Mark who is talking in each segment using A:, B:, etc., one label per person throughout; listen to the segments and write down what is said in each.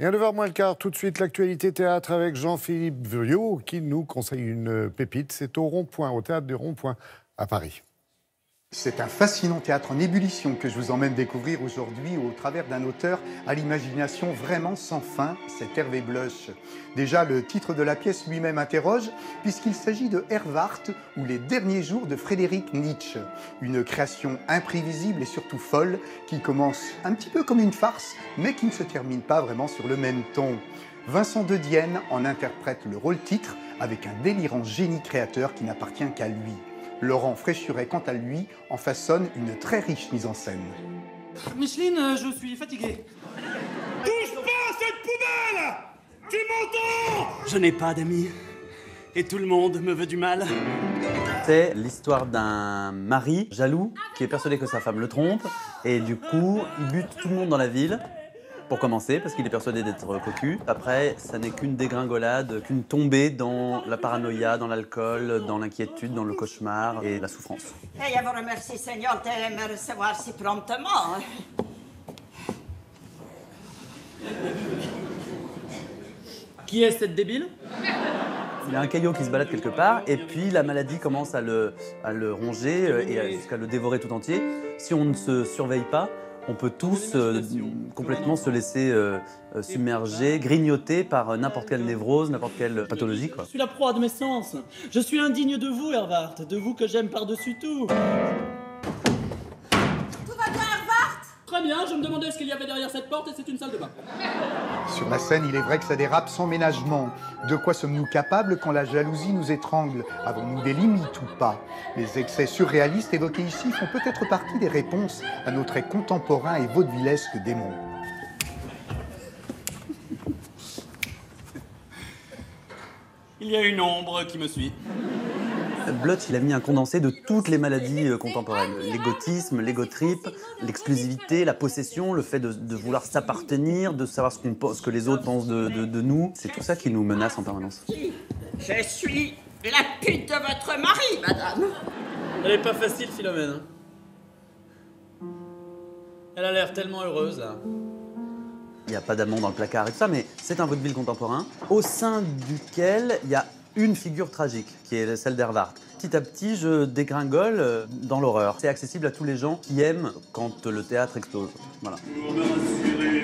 A: Et à 9h moins le quart, tout de suite, l'actualité théâtre avec Jean-Philippe Vriot qui nous conseille une pépite. C'est au Rond-Point, au Théâtre du Rond-Point à Paris.
B: C'est un fascinant théâtre en ébullition que je vous emmène découvrir aujourd'hui au travers d'un auteur à l'imagination vraiment sans fin, c'est Hervé Bloch. Déjà, le titre de la pièce lui-même interroge, puisqu'il s'agit de Erwarth ou les derniers jours de Frédéric Nietzsche. Une création imprévisible et surtout folle qui commence un petit peu comme une farce, mais qui ne se termine pas vraiment sur le même ton. Vincent de Dienne en interprète le rôle-titre avec un délirant génie créateur qui n'appartient qu'à lui. Laurent Fréchuret, quant à lui, en façonne une très riche mise en scène.
C: Micheline, je suis fatigué.
D: Touche pas à cette poubelle! Tu m'entends?
C: Je n'ai pas d'amis. Et tout le monde me veut du mal.
E: C'est l'histoire d'un mari jaloux qui est persuadé que sa femme le trompe. Et du coup, il bute tout le monde dans la ville. Pour commencer, parce qu'il est persuadé d'être cocu. Après, ça n'est qu'une dégringolade, qu'une tombée dans la paranoïa, dans l'alcool, dans l'inquiétude, dans le cauchemar et la souffrance.
F: Et je vous remercie, Seigneur, de me recevoir si promptement.
C: Qui est cette débile?
E: Il y a un caillot qui se balade quelque part, et puis la maladie commence à le ronger et jusqu'à le dévorer tout entier. Si on ne se surveille pas, on peut tous complètement se laisser submerger, grignoter par n'importe quelle névrose, n'importe quelle pathologie, quoi.
C: Je suis la proie de mes sens. Je suis indigne de vous, Erwarth, de vous que j'aime par-dessus tout.
F: Tout va bien, Erwarth?
C: Très bien, je me demandais ce qu'il y avait derrière cette porte et c'est une salle de bain.
B: Sur la scène, il est vrai que ça dérape sans ménagement. De quoi sommes-nous capables quand la jalousie nous étrangle? Avons-nous des limites ou pas? Les excès surréalistes évoqués ici font peut-être partie des réponses à nos traits contemporains et vaudevillesques démons.
C: Il y a une ombre qui me suit.
E: Bloch, il a mis un condensé de toutes les maladies contemporaines. L'égotisme, l'égotrip, l'exclusivité, la possession, le fait de vouloir s'appartenir, de savoir ce que les autres pensent de nous. C'est tout ça qui nous menace en permanence.
F: Je suis la pute de votre mari, madame.
C: Elle est pas facile, Philomène. Elle a l'air tellement heureuse, là.
E: Il n'y a pas d'amant dans le placard et tout ça, mais c'est un vaudeville contemporain au sein duquel il y a une figure tragique, qui est celle d'Erwarth. Petit à petit, je dégringole dans l'horreur. C'est accessible à tous les gens qui aiment quand le théâtre explose. Voilà.
D: Pour me rassurer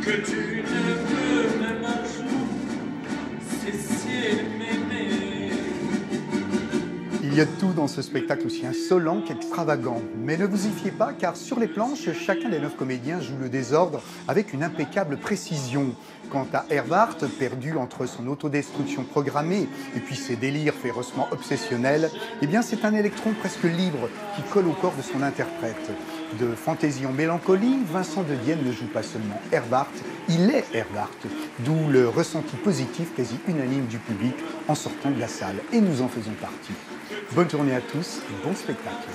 D: que tu ne peux même un jour cesser de m'aimer.
B: Il y a de tout dans ce spectacle aussi insolent qu'extravagant. Mais ne vous y fiez pas, car sur les planches, chacun des 9 comédiens joue le désordre avec une impeccable précision. Quant à Erwarth, perdu entre son autodestruction programmée et puis ses délires férocement obsessionnels, eh bien c'est un électron presque libre qui colle au corps de son interprète. De fantaisie en mélancolie, Vincent de Dienne ne joue pas seulement Erwarth, il est Erwarth, d'où le ressenti positif quasi unanime du public en sortant de la salle. Et nous en faisons partie. Bonne journée à tous et bon spectacle.